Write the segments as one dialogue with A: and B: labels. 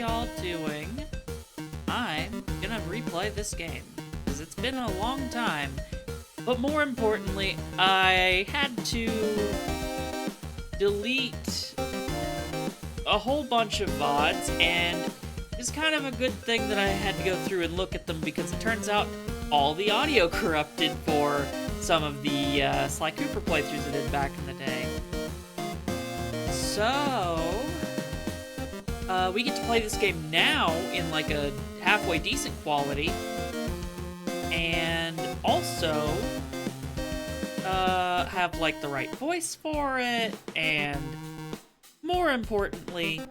A: y'all doing? I'm gonna replay this game, because it's been a long time. But more importantly, I had to delete a whole bunch of VODs, and it's kind of a good thing that I had to go through and look at them, because it turns out all the audio corrupted for some of the Sly Cooper playthroughs I did back in the day. So, we get to play this game now in like a halfway decent quality, and also have like the right voice for it, and more importantly,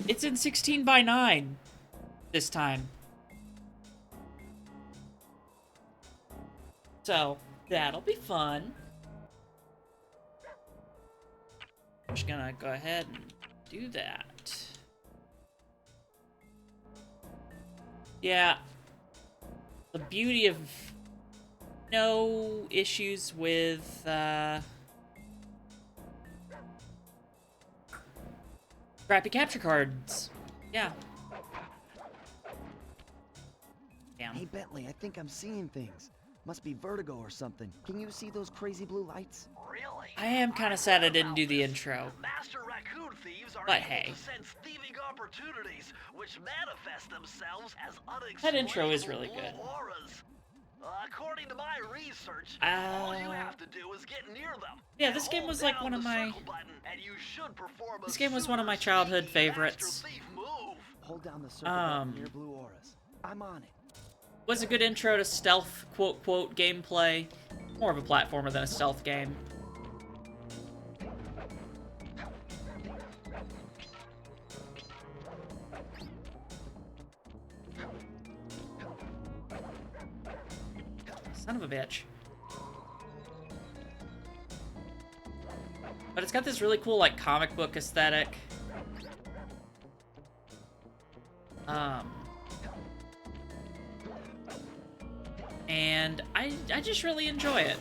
A: it's in 16:9 this time. So, that'll be fun. I'm just gonna go ahead and do that. Yeah. The beauty of no issues with, crappy capture cards. Yeah. Damn.
B: Hey, Bentley, I think I'm seeing things. Must be vertigo or something. Can you see those crazy blue lights?
C: Really?
A: I am kind of sad I didn't do the intro.
C: Master raccoon thieves are
A: But
C: able
A: hey.
C: to sense thieving opportunities, which manifest themselves as unexplainable
A: That intro is really good.
C: auras. According to my research,
A: Uh,
C: all you have to do is get near them.
A: yeah,
C: and
A: this game
C: hold
A: was like
C: down
A: one of
C: the
A: my-
C: circle button, and you should perform a
A: This game was one of my
C: super
A: childhood
C: sneaky
A: favorites.
C: master thief move.
B: Hold down the circle button near blue auras. I'm on it.
A: Was a good intro to stealth, quote, gameplay. More of a platformer than a stealth game. Son of a bitch. But it's got this really cool, like, comic book aesthetic. And I just really enjoy it.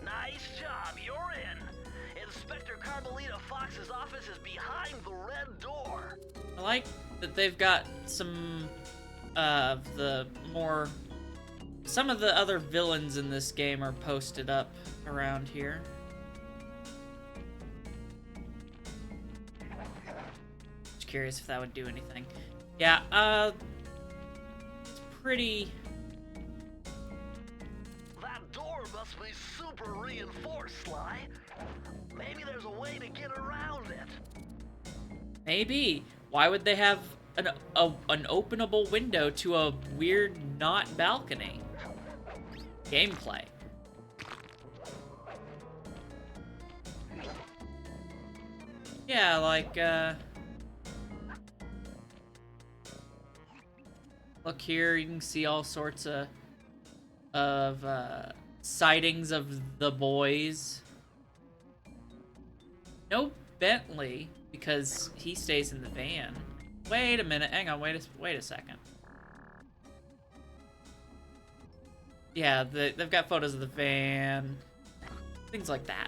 C: Nice job, you're in. Inspector Carmelita Fox's office is behind the red door.
A: I like that they've got some of the more... Some of the other villains in this game are posted up around here. Just curious if that would do anything. Yeah, it's pretty...
C: That door must be super reinforced, Sly. Maybe there's a way to get around it.
A: Maybe. Why would they have an openable window to a weird not balcony? Gameplay. Yeah, like, look here, you can see all sorts of sightings of the boys. No Bentley, because he stays in the van. Wait a minute, hang on, wait a second. Yeah, they've got photos of the van, things like that.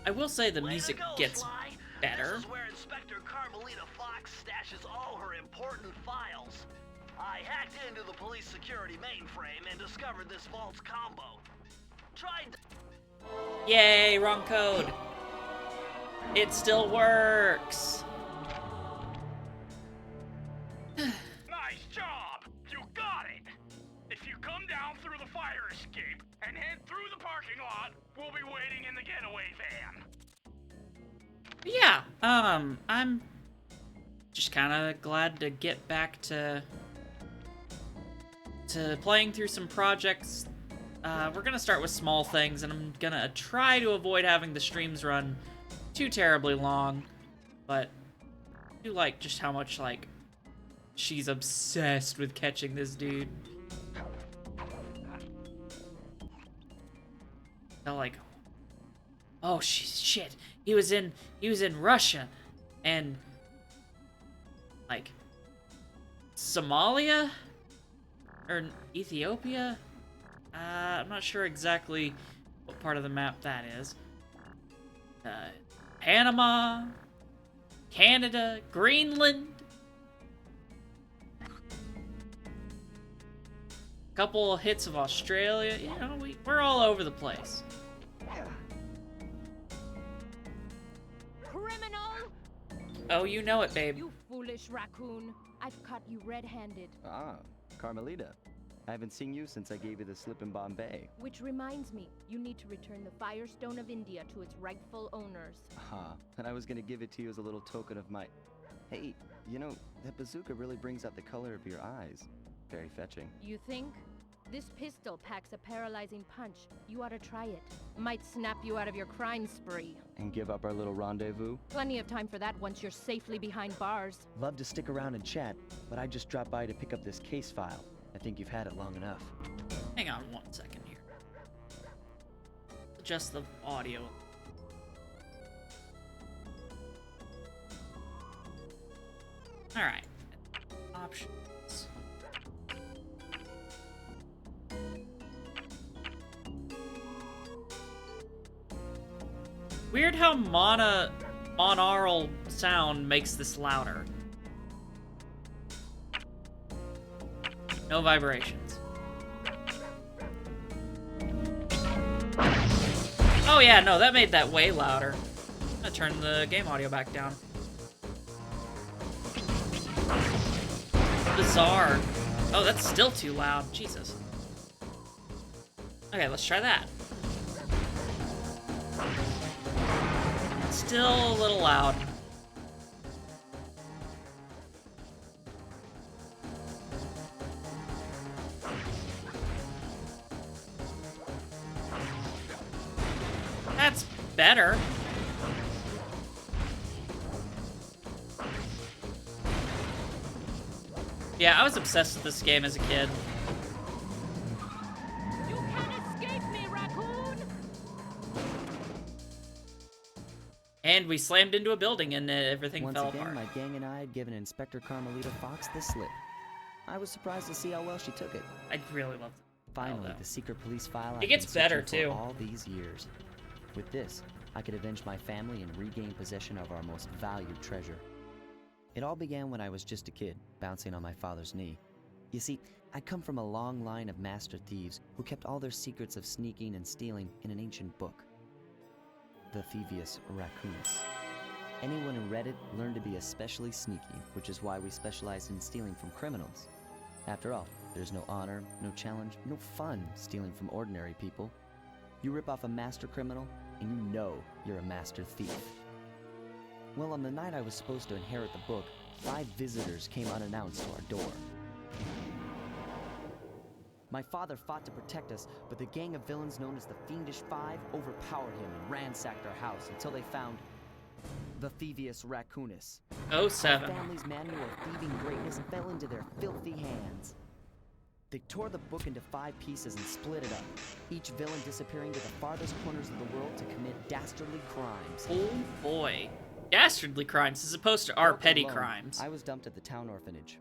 A: I will say the
C: Way to
A: music
C: go,
A: gets
C: Sly.
A: better.
C: This is where Inspector Carmelita Fox stashes all her important files. I hacked into the police security mainframe and discovered this vault's combo. Tried.
A: Yay, wrong code. It still works.
D: Nice job! You got it! If you come down through the fire escape and head through the parking lot, we'll be waiting in the getaway van.
A: Yeah, I'm just kind of glad to get back to playing through some projects. We're gonna start with small things, and I'm gonna try to avoid having the streams run too terribly long, but I do like just how much, like, she's obsessed with catching this dude. They're like, oh shit, he was in Russia, and like Somalia or Ethiopia. I'm not sure exactly what part of the map that is. Panama, Canada, Greenland. Couple hits of Australia. You know, we're all over the place.
E: Criminal!
A: Oh, you know it, babe.
E: You foolish raccoon. I've caught you red-handed.
B: Ah, Carmelita. I haven't seen you since I gave you the slip in Bombay.
E: Which reminds me, you need to return the Firestone of India to its rightful owners.
B: Ah, and I was gonna give it to you as a little token of my... Hey, you know, that bazooka really brings out the color of your eyes. Very fetching.
E: You think? This pistol packs a paralyzing punch. You ought to try it. Might snap you out of your crime spree.
B: And give up our little rendezvous?
E: Plenty of time for that once you're safely behind bars.
B: Love to stick around and chat, but I just dropped by to pick up this case file. I think you've had it long enough.
A: Hang on 1 second here. Adjust the audio. Alright. Options. Weird how monaural sound makes this louder. No vibrations. Oh yeah, no, that made that way louder. I'm gonna turn the game audio back down. Bizarre. Oh, that's still too loud. Jesus. Okay, let's try that. Still a little loud. That's better. Yeah, I was obsessed with this game as a kid.
E: You can't escape me, raccoon!
A: And we slammed into a building and everything
B: Once
A: fell
B: again,
A: apart.
B: my gang and I had given Inspector Carmelita Fox the slip. I was surprised to see how well she took it.
A: I really love
B: Finally,
A: though.
B: the secret police file
A: It
B: I've
A: gets
B: been searching
A: better,
B: for
A: too.
B: all these years. With this, I could avenge my family and regain possession of our most valued treasure. It all began when I was just a kid, bouncing on my father's knee. You see, I come from a long line of master thieves who kept all their secrets of sneaking and stealing in an ancient book. The Thievius Raccoonus. Anyone who read it learned to be especially sneaky, which is why we specialize in stealing from criminals. After all, there's no honor, no challenge, no fun stealing from ordinary people. You rip off a master criminal, and you know you're a master thief. Well, on the night I was supposed to inherit the book, 5 visitors came unannounced to our door. My father fought to protect us, but the gang of villains known as the Fiendish Five overpowered him and ransacked our house until they found the Thievius Raccoonus.
A: Oh,
B: Our
A: 07.
B: family's manual of thieving greatness fell into their filthy hands. They tore the book into 5 pieces and split it up, each villain disappearing to the farthest corners of the world to commit dastardly crimes.
A: Oh boy. Dastardly crimes as opposed to our
B: Left
A: petty
B: alone,
A: crimes.
B: I was dumped at the town orphanage.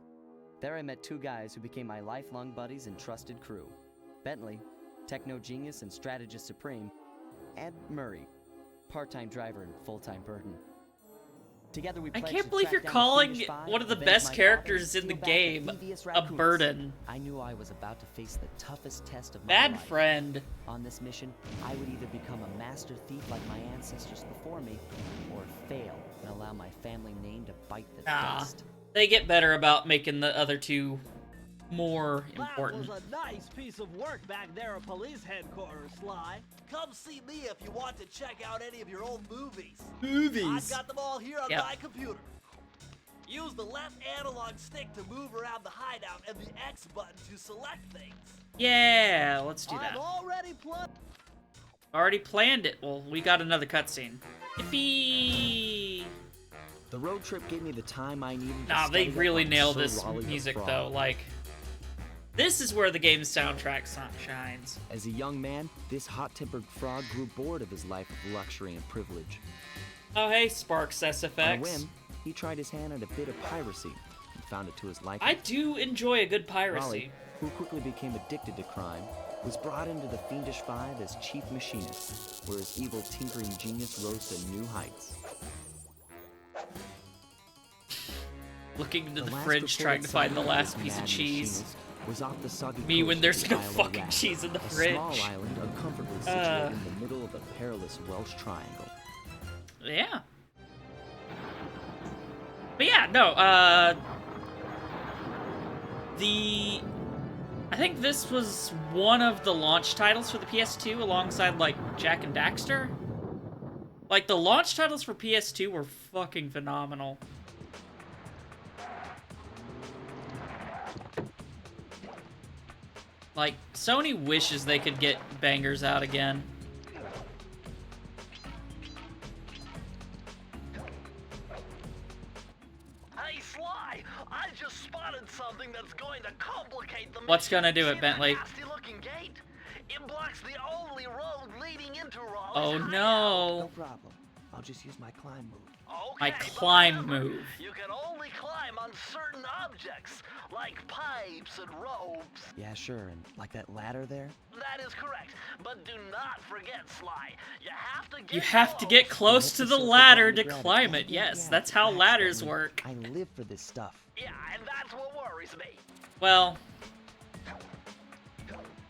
B: There I met 2 guys who became my lifelong buddies and trusted crew. Bentley, techno genius and strategist supreme, and Murray, part-time driver and full-time burden. Together we
A: I
B: pledged
A: can't
B: to
A: believe
B: track
A: you're
B: down the
A: calling
B: Fiendish Five,
A: one of the
B: avenge
A: best
B: my father,
A: characters
B: and
A: in the
B: steal back the
A: game
B: Thievius
A: a
B: Raccoonus.
A: burden.
B: I knew I was about to face the toughest test of my
A: Bad
B: life.
A: friend.
B: On this mission, I would either become a master thief like my ancestors before me, or fail and allow my family name to bite the
A: Nah.
B: dust.
A: They get better about making the other 2 more important.
C: That was a nice piece of work back there at police headquarters, Sly. Come see me if you want to check out any of your old movies. I've got them all here on
A: Yep.
C: my computer. Use the left analog stick to move around the hideout and the X button to select things.
A: Yeah, let's do
C: I've
A: that.
C: already plugged.
A: Already planned it. Well, we got another cutscene. Yippee!
B: The road trip gave me the time I needed to
A: Nah, they
B: study up
A: really
B: on
A: nailed
B: Sir
A: this
B: Raleigh the
A: music
B: Frog.
A: though. Like, this is where the game's soundtrack shines.
B: As a young man, this hot-tempered frog grew bored of his life of luxury and privilege.
A: Oh, hey, Sparks
B: On a
A: SFX.
B: whim, he tried his hand at a bit of piracy, found it to his liking.
A: I do enjoy a good
B: Raleigh,
A: piracy.
B: who quickly became addicted to crime, was brought into the Fiendish Five as chief machinist, where his evil tinkering genius rose to new heights.
A: Looking into the
B: last
A: fridge trying to
B: reported
A: find the
B: sighting of
A: last
B: this
A: piece of
B: mad
A: cheese.
B: machinist was off the soggy
A: Me
B: coast
A: when
B: of
A: there's
B: the
A: no
B: Isle of
A: fucking
B: Rat,
A: cheese in the
B: a
A: fridge.
B: small island uncomfortably situated in the middle of the perilous Welsh Triangle.
A: Yeah. But yeah, no, I think this was one of the launch titles for the PS2 alongside, like, Jak and Daxter. Like, the launch titles for PS2 were fucking phenomenal. Like, Sony wishes they could get bangers out again.
C: Hey, Sly, I just spotted something that's going to complicate the
A: What's
C: mission.
A: gonna do it,
C: See
A: Bentley?
C: that nasty-looking gate? It blocks the only road leading into Raleigh's
A: Oh
C: hideout.
B: No
A: no.
B: problem. I'll just use my climb move.
C: Okay,
A: My
C: but
A: climb
C: remember,
A: move.
C: You can only climb on certain objects, like pipes and ropes.
B: Yeah, sure, and like that ladder there?
C: That is correct. But do not forget, Sly. You have to get
A: You have to get close to the ladder to climb it. Yes, that's how ladders work.
B: I live for this stuff.
C: Yeah, and that's what worries me.
A: Well,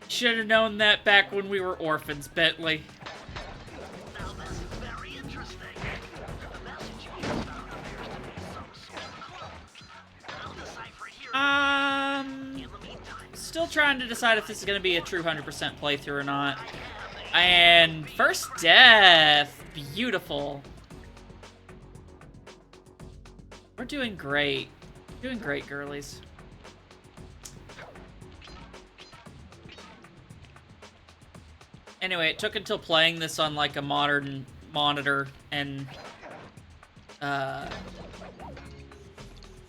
A: should have known that back when we were orphans, Bentley.
C: Now this is very interesting. The message you found appears to be some sort of clue. I'll decipher here. In the meantime,
A: Still trying to decide if this is going to be a true 100% playthrough or not. And first death. Beautiful. We're doing great. Doing great, girlies. Anyway, it took until playing this on like a modern monitor and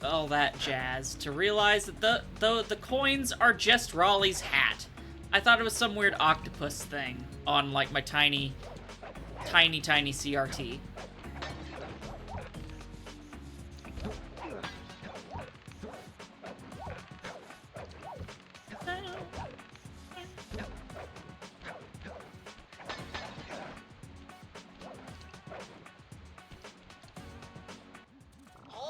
A: all that jazz to realize that the coins are just Raleigh's hat. I thought it was some weird octopus thing on like my tiny CRT.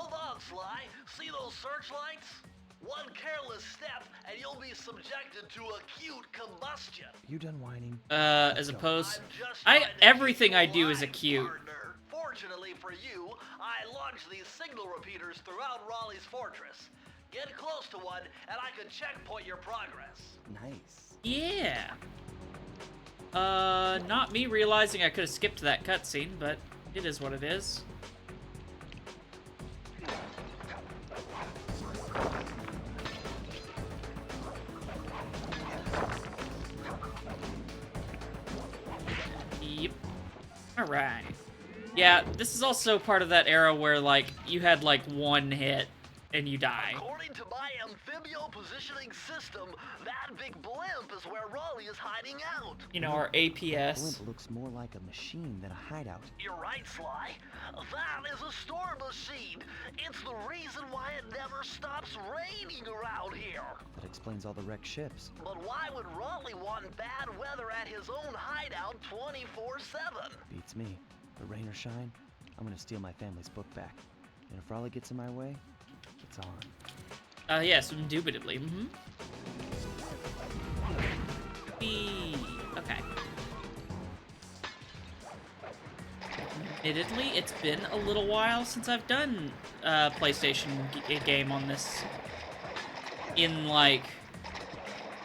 C: hold on, Sly. See those searchlights? One careless step, and you'll be subjected to acute combustion.
B: You done whining?
A: As opposed,
C: I'm just
A: I
C: trying to
A: everything
C: keep
A: I
C: you
A: do is
C: alive,
A: acute.
C: partner. Fortunately for you, I launched these signal repeaters throughout Raleigh's fortress. Get close to one, and I can checkpoint your progress.
B: Nice.
A: Yeah. Not me realizing I could have skipped that cutscene, but it is what it is. Yep. Alright. Yeah, this is also part of that era where, like, you had, like, one hit and you die.
C: According to my amphibio positioning system, that big blimp is where Raleigh is hiding out.
A: You know, our APS.
B: Blimp looks more like a machine than a hideout.
C: You're right, Sly. That is a storm machine. It's the reason why it never stops raining around here.
B: That explains all the wrecked ships.
C: But why would Raleigh want bad weather at his own hideout 24/7?
B: Beats me. But rain or shine, I'm gonna steal my family's book back. And if Raleigh gets in my way, it's on.
A: Yes, indubitably. Okay. Admittedly, it's been a little while since I've done a PlayStation game on this in, like,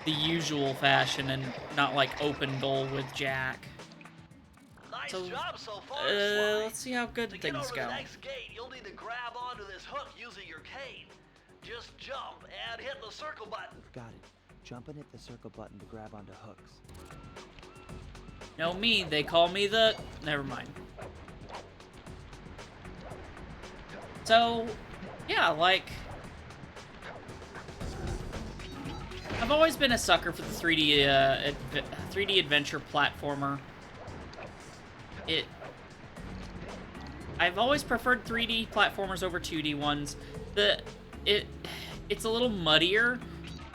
A: the usual fashion and not, like, open goal with Jak.
C: Nice
A: So,
C: job so far, Sly.
A: let's see how good
C: To get
A: things
C: over
A: go.
C: the next gate, you'll need to grab onto this hook using your cane. Just jump and hit the circle button.
B: Got it. Jump and hit the circle button to grab onto hooks.
A: No, me. They call me the... Never mind. So, yeah, like... I've always been a sucker for the 3D adventure platformer. I've always preferred 3D platformers over 2D ones. it's a little muddier,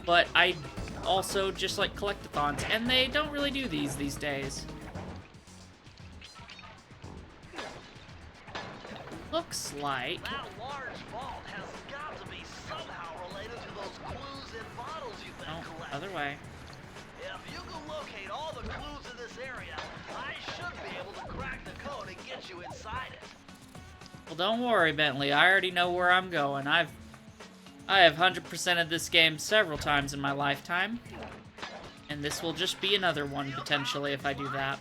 A: but I also just like collectathons, and they don't really do these days. Looks like...
C: That large vault has got to be somehow related to those clues in bottles you've been
A: Oh,
C: collecting.
A: other way.
C: If you can locate all the clues in this area, I should be able to crack the code and get you inside it.
A: Well, don't worry, Bentley. I already know where I'm going. I have 100%ed this game several times in my lifetime. And this will just be another one, potentially, if I do that.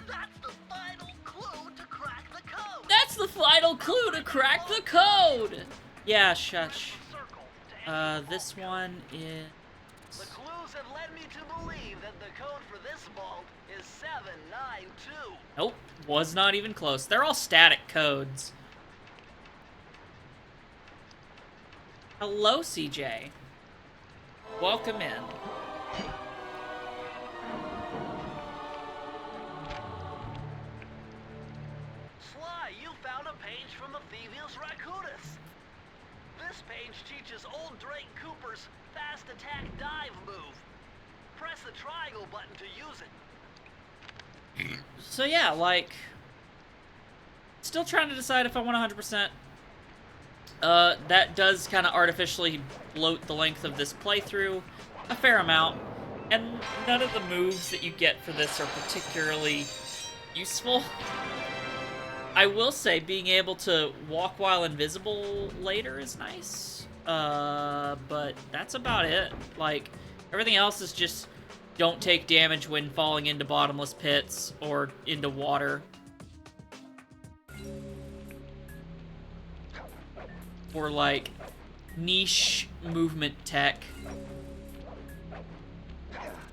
C: That's the final clue to crack the code.
A: That's the final clue to crack the code! Yeah, shush.
C: Circle to enter.
A: This one is...
C: The clues have led me to believe that the code for this vault is 792.
A: Nope, was not even close. They're all static codes. Hello, CJ. Welcome in.
C: Sly, you found a page from the Thievius Raccoonus. This page teaches old Drake Cooper's fast attack dive move. Press the triangle button to use it.
A: So yeah, like... Still trying to decide if I want 100%. That does kind of artificially bloat the length of this playthrough a fair amount. And none of the moves that you get for this are particularly useful. I will say being able to walk while invisible later is nice. But that's about it. Like, everything else is just don't take damage when falling into bottomless pits or into water. Or like niche movement tech.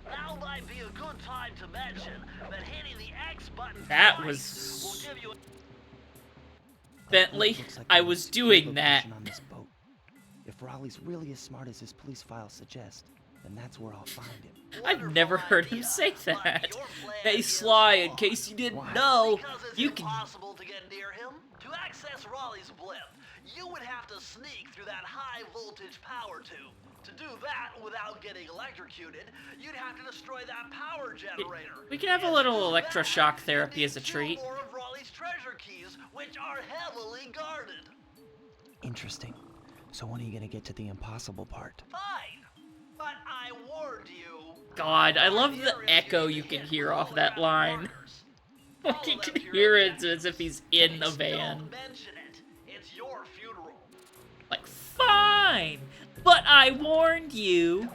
C: Now might be a good time to mention that hitting the X button
A: That
C: twice
A: was...
C: will give you
A: Bentley,
B: Looks like
A: I
B: there
A: was
B: a
A: doing that.
B: location on this boat. If Raleigh's really as smart as his police files suggest, then that's where I'll find him.
A: I've never
C: Wonderful
A: heard him
C: idea,
A: say
C: but
A: that.
C: your plan
A: Hey
C: is
A: Sly, in
C: flawed.
A: case you didn't
B: Why?
A: know,
C: Because it's
A: you can...
C: impossible to get near him. To access Raleigh's blimp, you would have to sneak through that high voltage power tube. To do that without getting electrocuted, you'd have to destroy that power generator.
A: We can have a
C: And
A: little
C: to do
A: electroshock
C: that,
A: therapy
C: you
A: as a
C: need 2
A: treat.
C: more of Raleigh's treasure keys, which are heavily guarded.
B: Interesting. So when are you gonna get to the impossible part?
C: Fine, but I warned you.
A: God, I love the
C: Here is
A: echo
C: getting
A: you can
C: hit
A: hear
C: with
A: off
C: all
A: that
C: around
A: line.
C: markers.
A: You
C: Follow
A: can
C: them to your
A: hear it
C: objective.
A: as if he's in a
C: Please
A: van.
C: Don't mention it. It's your funeral.
A: Like, fine, but I warned you.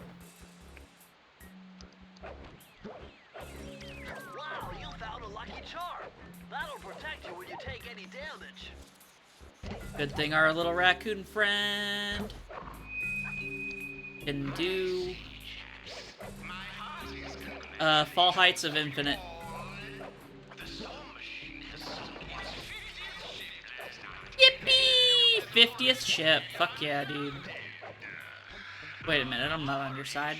C: Wow, you found a lucky charm. That'll protect you when you take any damage.
A: Good thing our little raccoon friend can do Fall Heights of Infinite. Yippee! 50th ship. Fuck yeah, dude. Wait a minute, I'm not on your side.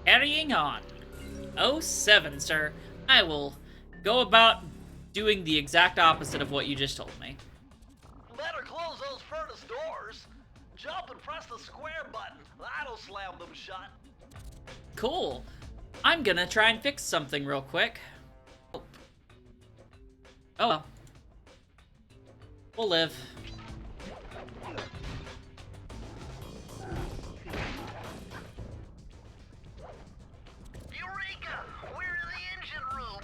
A: Carrying on. 07, sir. I will go about doing the exact opposite of what you just told me.
C: Better close those furnace doors. Jump and press the square button. That'll slam them shut.
A: Cool. I'm gonna try and fix something real quick. Oh well. We'll live.
C: Eureka! We're in the engine room.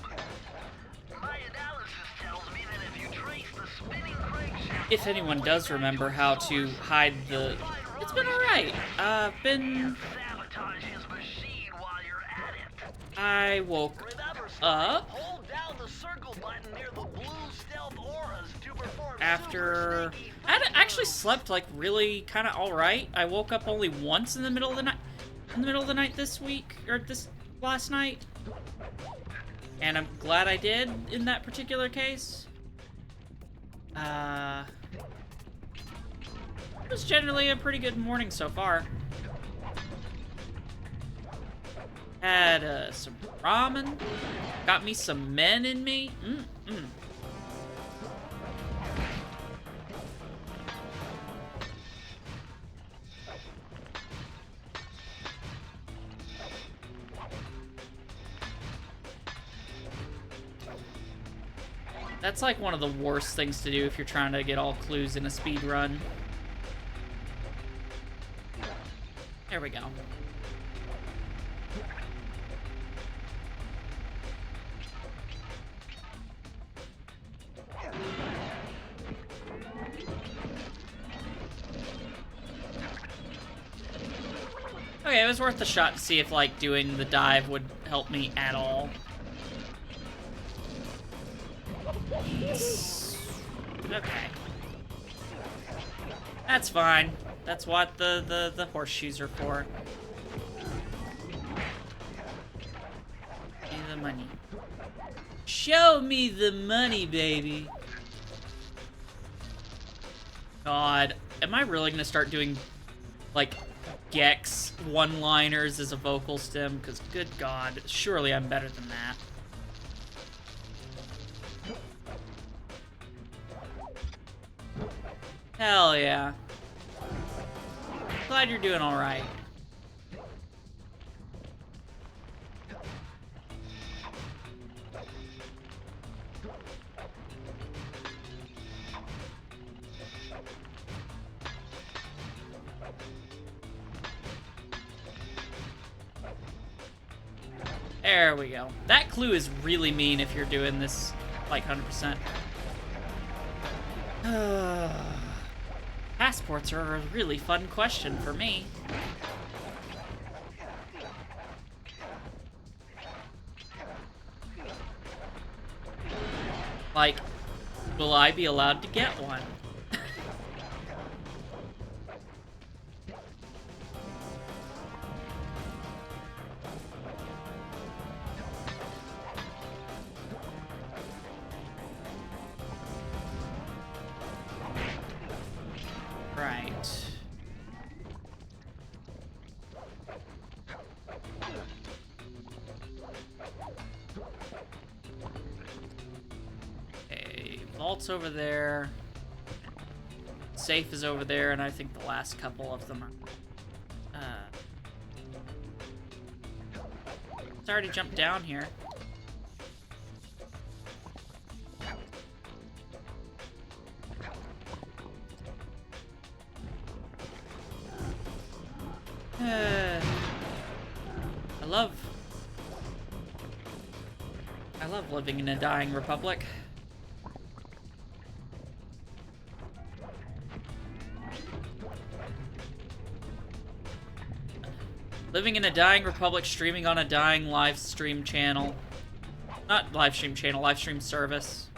C: My analysis tells me that if you trace the spinning crankshaft...
A: If anyone does remember how to hide the... It's been alright.
C: Sabotage his machine while you're at it.
A: I woke
C: Remember, Sly,
A: up.
C: hold down the circle button near the blue stealth
A: after... I actually slept, like, really kind of alright. I woke up only once in the middle of the night. In the middle of the night this week, or this last night. And I'm glad I did in that particular case. It was generally a pretty good morning so far. Had some ramen. Got me some men in me. That's like one of the worst things to do if you're trying to get all clues in a speed run. There we go. Okay, it was worth the shot to see if, like, doing the dive would help me at all. Okay. That's fine. That's what the horseshoes are for. Give me the money. Show me the money, baby. God, am I really gonna start doing, like, Gex one-liners as a vocal stem? Because, good God, surely I'm better than that. Hell yeah. Glad you're doing alright. There we go. That clue is really mean if you're doing this, like, 100%. Passports are a really fun question for me. Like, will I be allowed to get one? Right. Okay, vault's over there. Safe is over there, and I think the last couple of them are... It's already jumped down here. I love living in a dying republic. Living in a dying republic, streaming on a dying live stream channel. Not live stream channel, live stream service.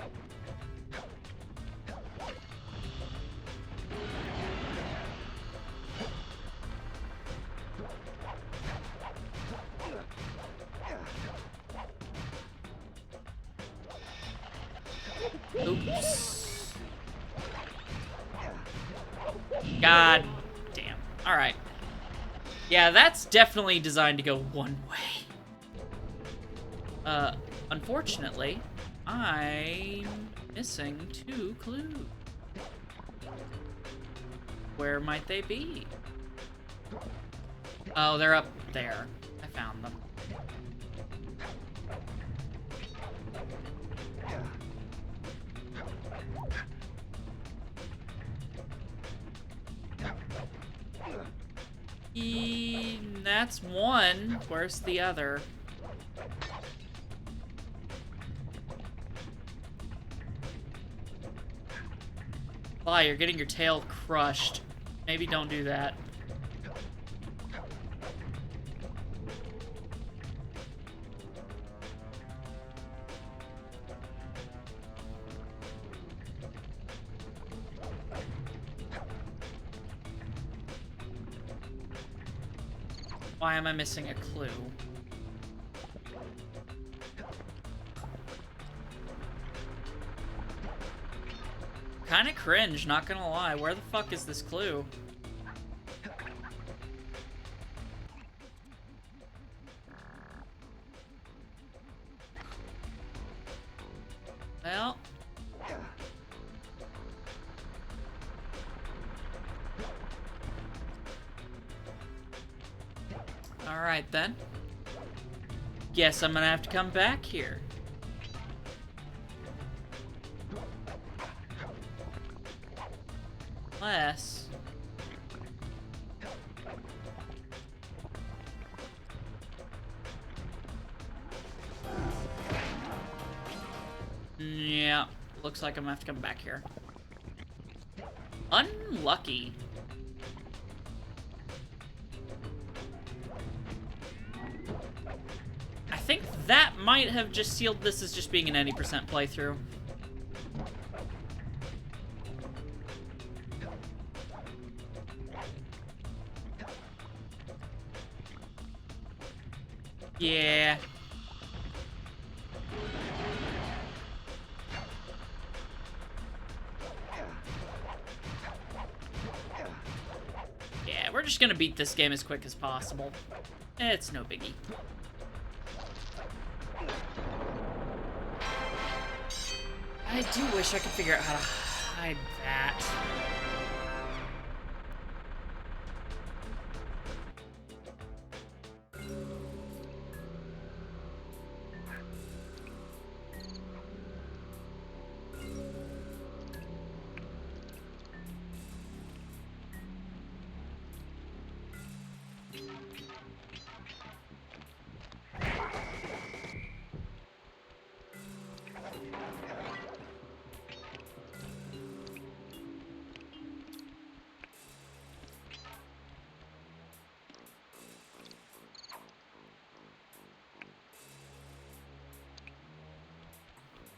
A: Oops. God damn. Alright. Yeah, that's definitely designed to go one way. Unfortunately, I'm missing 2 clues. Where might they be? Oh, they're up there. I found them. That's one. Where's the other? Fly, you're getting your tail crushed. Maybe don't do that. Why am I missing a clue? Kinda cringe, not gonna lie. Where the fuck is this clue? Well. Alright then. Guess I'm gonna have to come back here. Unless... Yeah, looks like I'm gonna have to come back here. Unlucky. I think that might have just sealed this as just being an 80% playthrough. Yeah. Yeah, we're just gonna beat this game as quick as possible. It's no biggie. I do wish I could figure out how to hide that.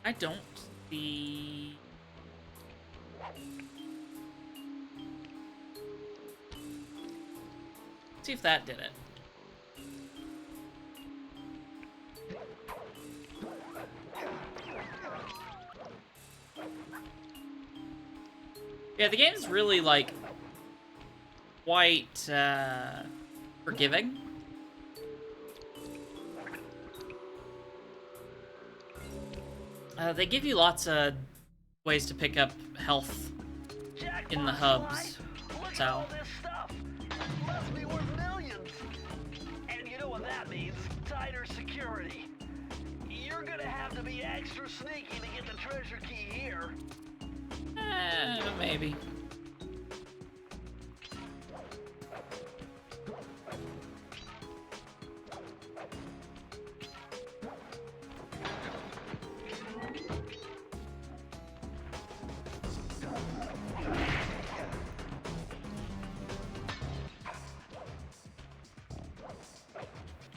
A: I don't see... Let's see if that did it. Yeah, the game's really, like, quite, forgiving. They give you lots of ways to pick up health in the hubs,
C: Look at
A: so...
C: all this stuff. Must be worth millions. And you know what that means? Tighter security. You're gonna have to be extra sneaky to get the treasure key here.
A: Maybe.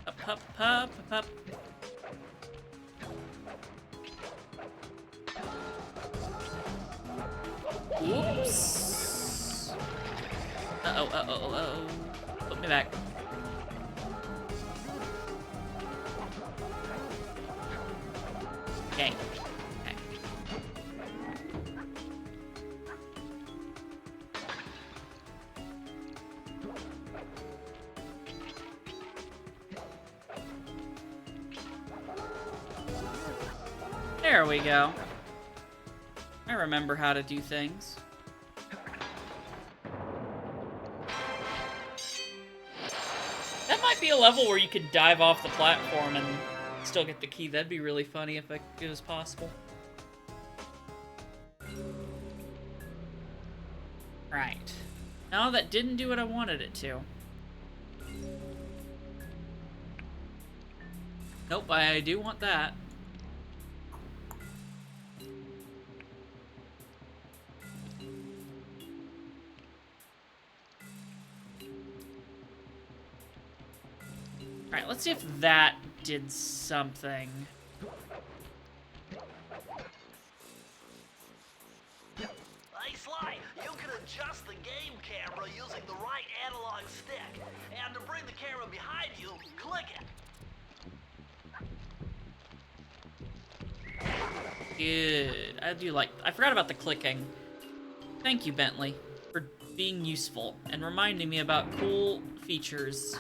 A: Up, up, up, up. Whoops. Uh-oh, uh-oh, uh-oh. Put me back. Okay. Okay. There we go. I remember how to do things. That might be a level where you could dive off the platform and still get the key. That'd be really funny if it was possible. Right. No, that didn't do what I wanted it to. Nope, I do want that. Alright, let's see if that did something.
C: Hey Sly, you can adjust the game camera using the right analog stick. And to bring the camera behind you click it.
A: Good. I forgot about the clicking. Thank you, Bentley, for being useful and reminding me about cool features.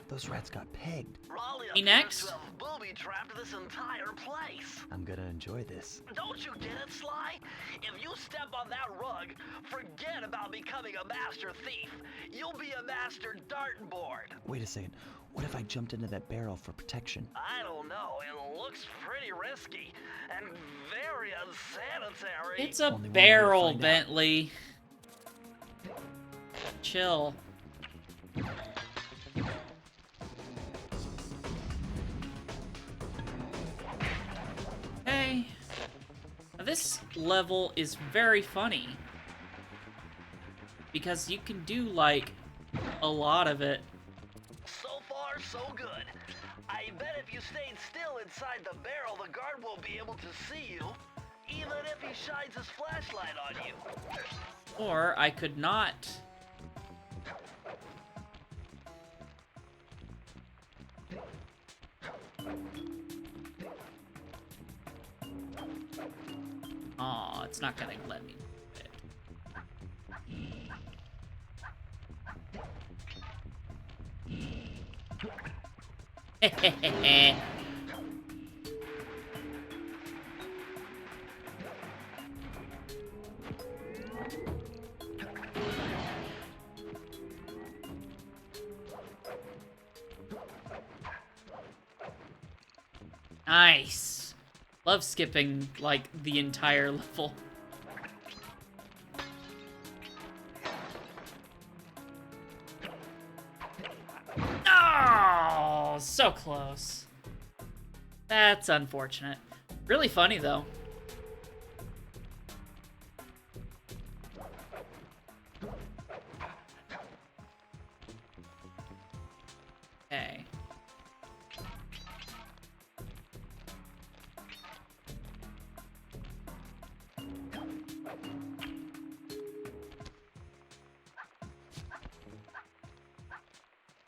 B: Those rats got pegged.
C: Raleigh
A: Me
C: appears
A: next?
C: to have booby-trapped this entire place.
B: I'm gonna enjoy this.
C: Don't you get it, Sly? If you step on that rug, forget about becoming a master thief. You'll be a master dartboard.
B: Wait a second. What if I jumped into that barrel for protection?
C: I don't know. It looks pretty risky and very unsanitary.
A: It's a
B: Only one way to
A: barrel,
B: find out.
A: Bentley. Chill. Hey. Now this level is very funny. Because you can do, like, a lot of it.
C: So far, so good. I bet if you stayed still inside the barrel, the guard won't be able to see you, even if he shines his flashlight on you.
A: Or I could not. Aw, it's not gonna let me do it. Nice. Love skipping, like, the entire level. Oh, so close. That's unfortunate. Really funny, though. Okay.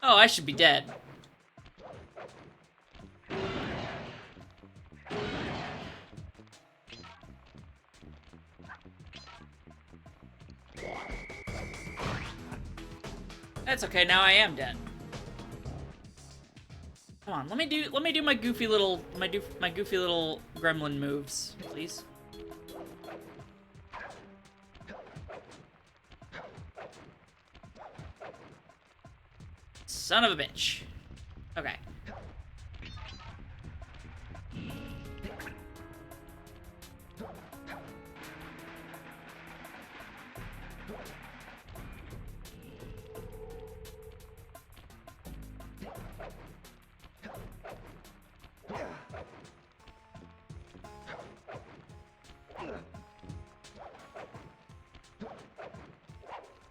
A: Oh, I should be dead. That's okay, now I am dead. Come on, let me do my goofy little my goofy little gremlin moves, please. Son of a bitch. Okay.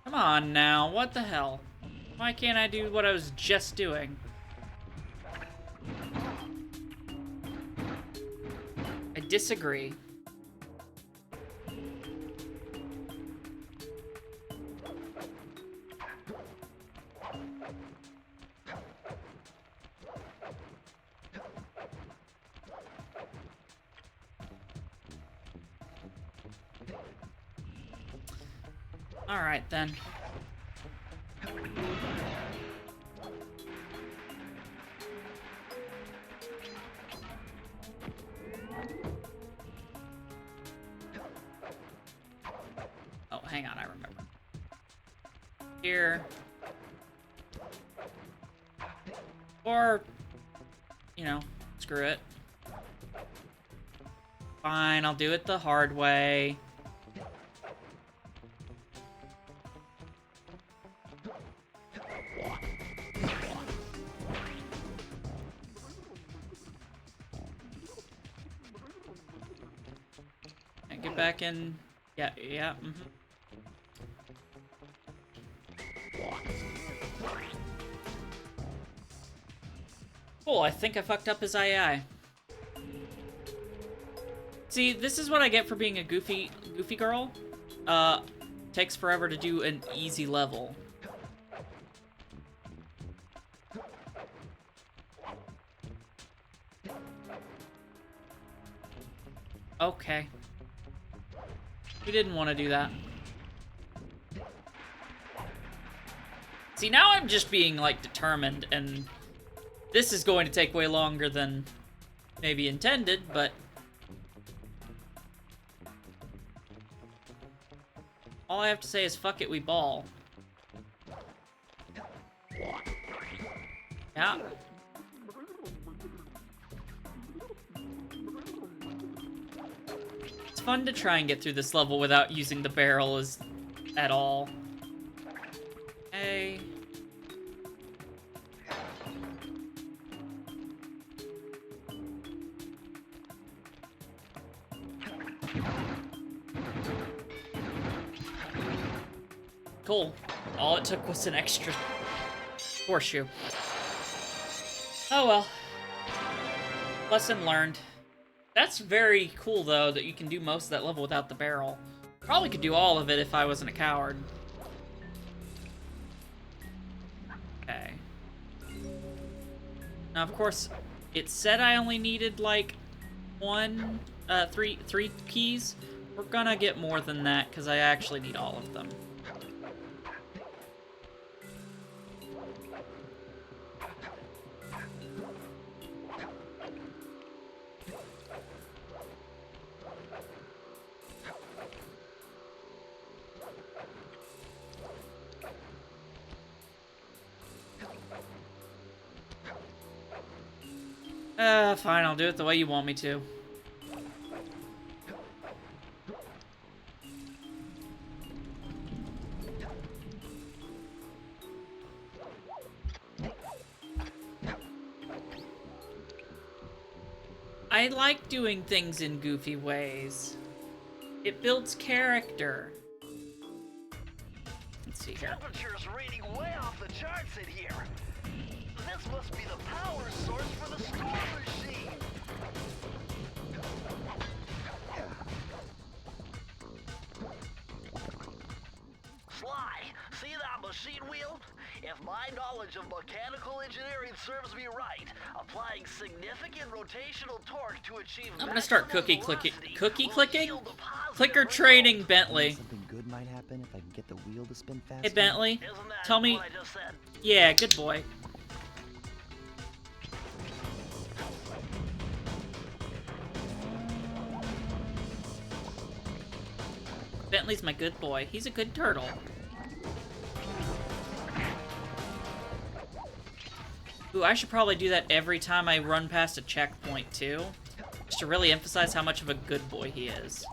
A: Come on now, what the hell? Why can't I do what I was just doing? I disagree. All right then. Oh, hang on, I remember. Here. Or, you know, screw it. Fine, I'll do it the hard way. And get back in. Yeah, yeah, Cool, I think I fucked up his AI. See, this is what I get for being a goofy girl. takes forever to do an easy level. Okay. We didn't want to do that. See, now I'm just being, like, determined, and this is going to take way longer than maybe intended, but all I have to say is fuck it, we ball. Yeah. It's fun to try and get through this level without using the barrel at all. Hey. Cool. All it took was an extra horseshoe. Oh well. Lesson learned. That's very cool, though, that you can do most of that level without the barrel. Probably could do all of it if I wasn't a coward. Okay. Now, of course, it said I only needed, like, three keys. We're gonna get more than that, because I actually need all of them. Fine, I'll do it the way you want me to. I like doing things in goofy ways. It builds character. Let's see here.
C: Temperature's reading way off the charts in here. This must be the power source for the storm machine. Sly, see that machine wheel? If my knowledge of mechanical engineering serves me right, applying significant rotational torque to achieve
A: I'm gonna start
C: maximum
A: clicking?
C: velocity will yield a positive
A: Clicker
C: result.
A: trading Bentley.
B: Something good might happen if I can get the wheel to spin faster.
A: Hey Bentley,
C: Isn't that
A: tell me.
C: what I just said?
A: Yeah, good boy. Bentley's my good boy. He's a good turtle. Ooh, I should probably do that every time I run past a checkpoint, too. Just to really emphasize how much of a good boy he is.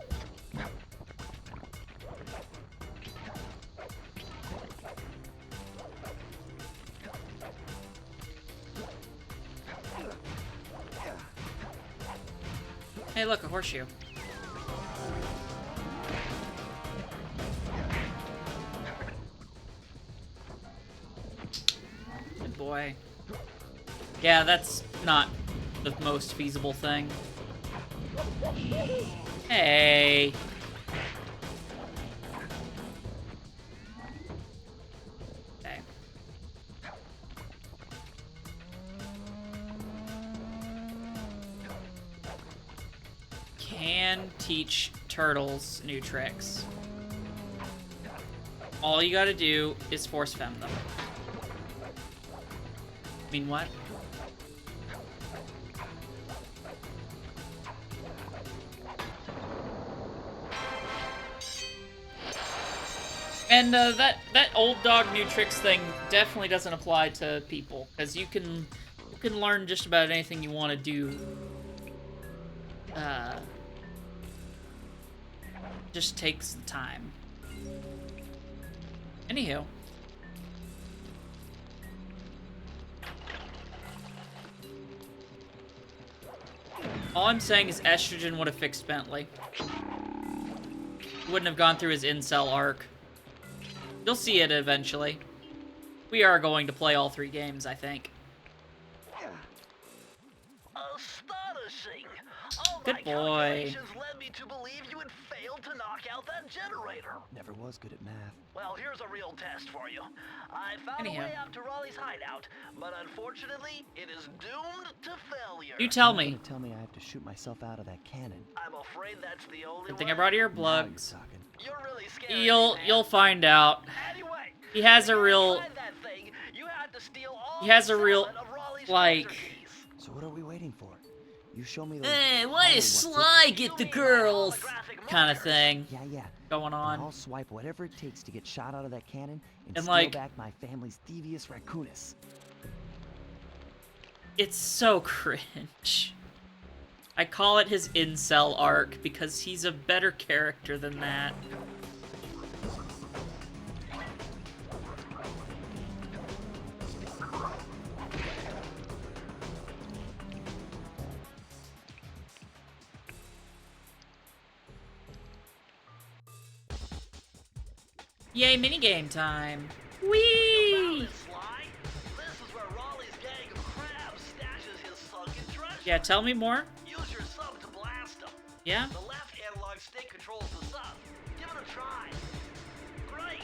A: Hey, look, a horseshoe. Good boy. Yeah, that's not the most feasible thing. Hey. Okay. Can teach turtles new tricks. All you gotta do is force fem them. I mean, what? And that old dog new tricks thing definitely doesn't apply to people, because you can learn just about anything you want to do. Just takes time. Anywho. All I'm saying is estrogen would have fixed Bentley. He wouldn't have gone through his incel arc. You'll see it eventually. We are going to play all 3 games, I think.
C: Astonishing! All
A: Good
C: my
A: boy.
C: calculations led me to believe you had failed failed to knock out that generator.
B: Never was good at math.
C: Well, here's a real test for you. I found
A: Anyhow.
C: a way out to Raleigh's hideout, but unfortunately, it is doomed to failure.
A: You tell
B: You're
A: me.
B: gonna tell me I have to shoot myself out of that cannon.
C: I'm afraid that's the only
A: Good thing
C: way.
A: I brought
B: Now
A: earplugs.
B: you're talking.
C: You're really scared.
A: You'll find out.
C: Anyway,
A: He has a real,
C: find that thing, you had to steal all
A: he has a
C: 7
A: real,
C: of Raleigh's
A: like,
C: treasure keys.
B: So what are we waiting for? You show me those.
A: hey,
B: why
A: does Sly get the girls? Kind of thing
B: Yeah.
A: going
B: And
A: on.
B: I'll swipe whatever it takes to get shot out of that cannon and,
A: And,
B: steal
A: like-
B: back my family's devious raccoonus.
A: It's so cringe. I call it his incel arc because he's a better character than that. Yay, minigame time. Whee!
C: Sly, this is where Raleigh's gang of crabs stashes his sunken treasure.
A: Yeah, tell me more.
C: Use your sub to blast them.
A: Yeah?
C: The left analog stick controls the sub. Give it a try. Great.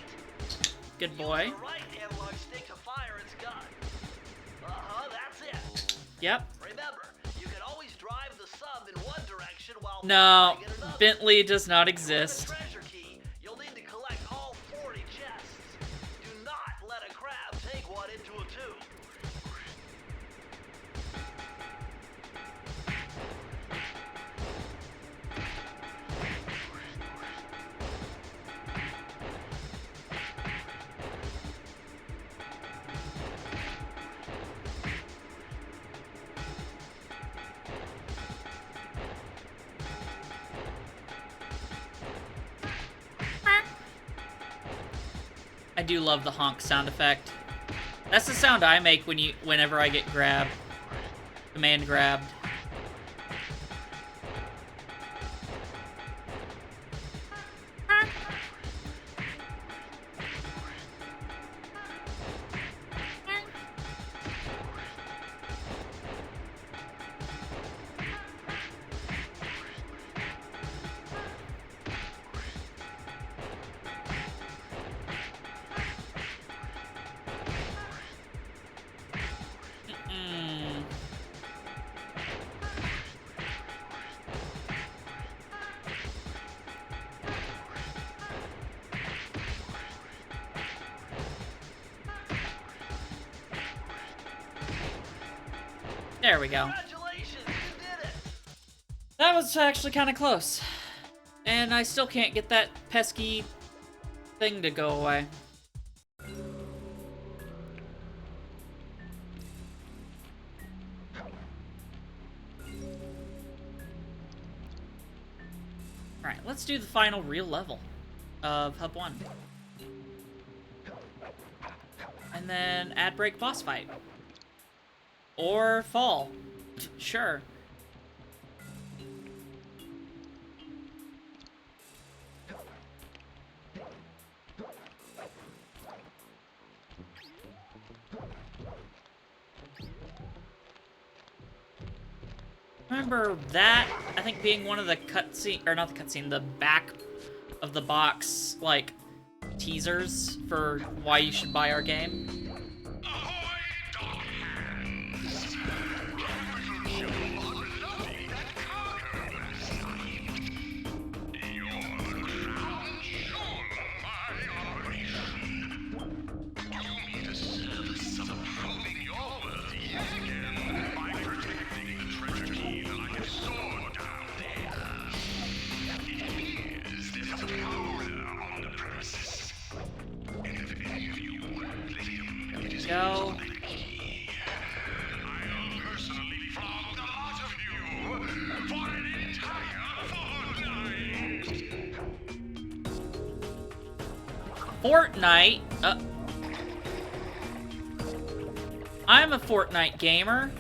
A: Good
C: Use
A: boy.
C: the right analog stick to fire its gun. That's it.
A: Yep.
C: Remember, you can always drive the sub in one direction while
A: No,
C: firing in another.
A: Bentley does not
C: For the
A: exist.
C: treasure key, you'll need to collect all 40 chests. Do not let a crab take one into a tube.
A: I do love the honk sound effect. That's the sound I make whenever I get grabbed. Command grabbed. Mm. There we go.
C: Congratulations, you did it!
A: That was actually kind of close. And I still can't get that pesky thing to go away. Alright, let's do the final real level of Hub 1. And then ad break boss fight. Or fall. Sure. Remember that, I think, being one of the cutscene, or not the cutscene, the back of the box, like, teasers for why you should buy our game?
D: Ahoy, dog hands! You show unloading that cargo last night. You're the crown jewel of my operation. Do me the service of proving your worth yet again by protecting the treasure key that I have stored down there. It is this powder on the premises. And if any of you let him, it is
A: Go.
D: the key. I'll personally flog the lot of you for an entire fortnight.
A: Fortnite? I'm a Fortnite gamer.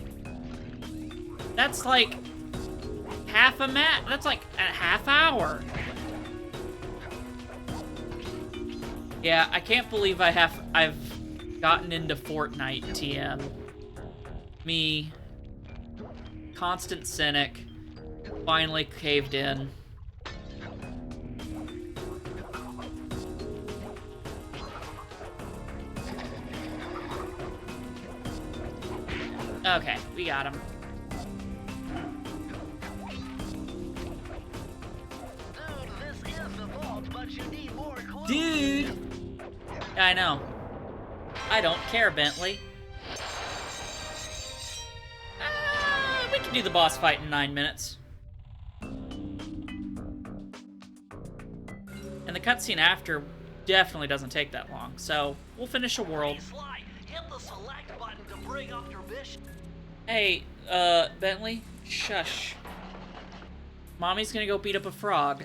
A: That's like half a that's like a half hour. Yeah, I can't believe I've gotten into Fortnite, TM. Me, constant cynic, finally caved in. Okay, we got him.
C: Dude, this is the vault, but you need more clues.
A: Dude! Yeah, I know. I don't care, Bentley. We can do the boss fight in 9 minutes. And the cutscene after definitely doesn't take that long, so we'll finish a world.
C: Hey, Sly, hit the select button to bring up your mission.
A: Hey, Bentley, shush. Mommy's gonna go beat up a frog.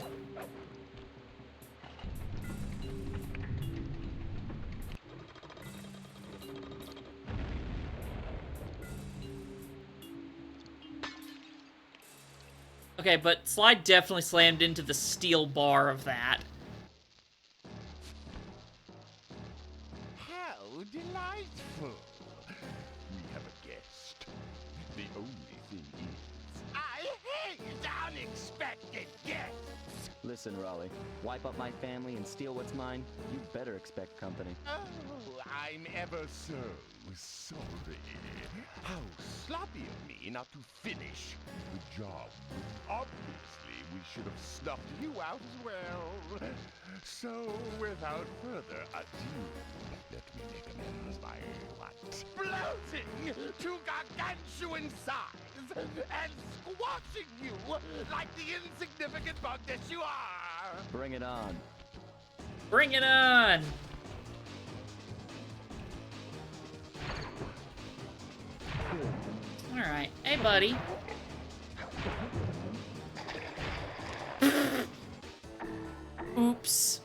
A: Okay, but Sly definitely slammed into the steel bar of that.
D: How delightful. We have a guest. The only thing is, I hate unexpected guests.
B: Listen, Raleigh, wipe up my family and steal what's mine? You better expect company.
D: Oh, I'm ever so sorry. How sloppy of me not to finish the job. Obviously, we should have snuffed you out as well. So, without further ado, let me make amends by what? Bloating to gargantuan size and squashing you like the insignificant bug that you are.
B: Bring it on.
A: Bring it on! Alright. Hey, buddy. Oops.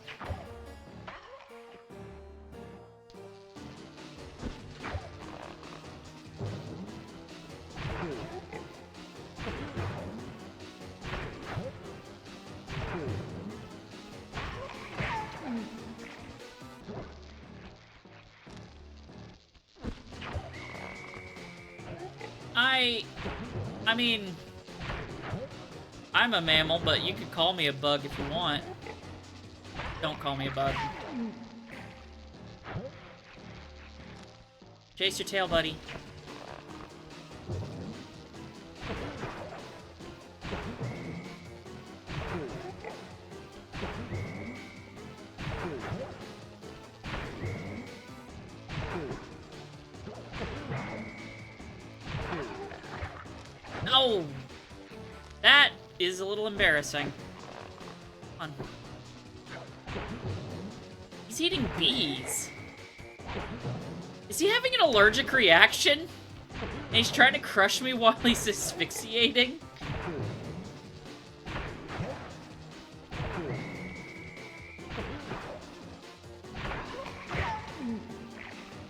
A: I mean, I'm a mammal, but you could call me a bug if you want. Don't call me a bug. Chase your tail, buddy. No! That is a little embarrassing. Come on. He's eating bees. Is he having an allergic reaction? And he's trying to crush me while he's asphyxiating?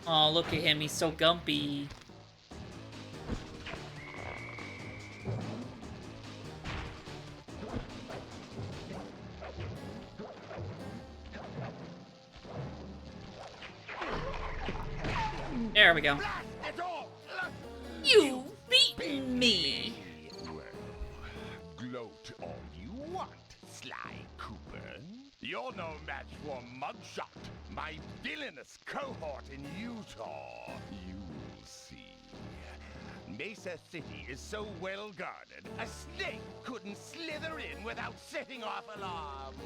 A: Oh, look at him. He's so gumpy. There we go. You've beaten me!
D: Well, gloat all you want, Sly Cooper. You're no match for Mugshot, my villainous cohort in Utah. You'll see. Mesa City is so well guarded, a snake couldn't slither in without setting off alarms.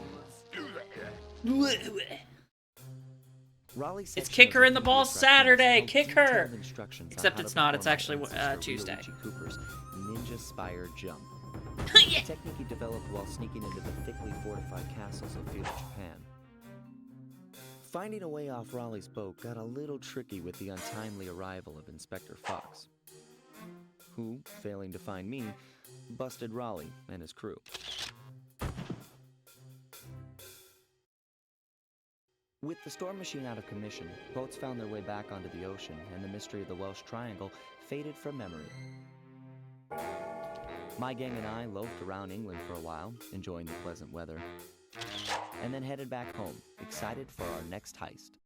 B: Raleigh
A: It's
B: section
A: Kick
B: of
A: Her in the
B: Video
A: Balls
B: Instructions
A: Saturday!
B: held
A: Kick
B: detailed
A: her!
B: instructions on
A: Except
B: how
A: it's
B: to
A: not, it's
B: perform
A: actually,
B: my ancestor
A: Tuesday.
B: Luigi Cooper's Ninja Spire Jump.
A: Yeah.
B: A technique he developed while sneaking into the thickly fortified castles of feudal Japan. Finding a way off Raleigh's boat got a little tricky with the untimely arrival of Inspector Fox, who, failing to find me, busted Raleigh and his crew. With the storm machine out of commission, boats found their way back onto the ocean, and the mystery of the Welsh Triangle faded from memory. My gang and I loafed around England for a while, enjoying the pleasant weather, and then headed back home, excited for our next heist.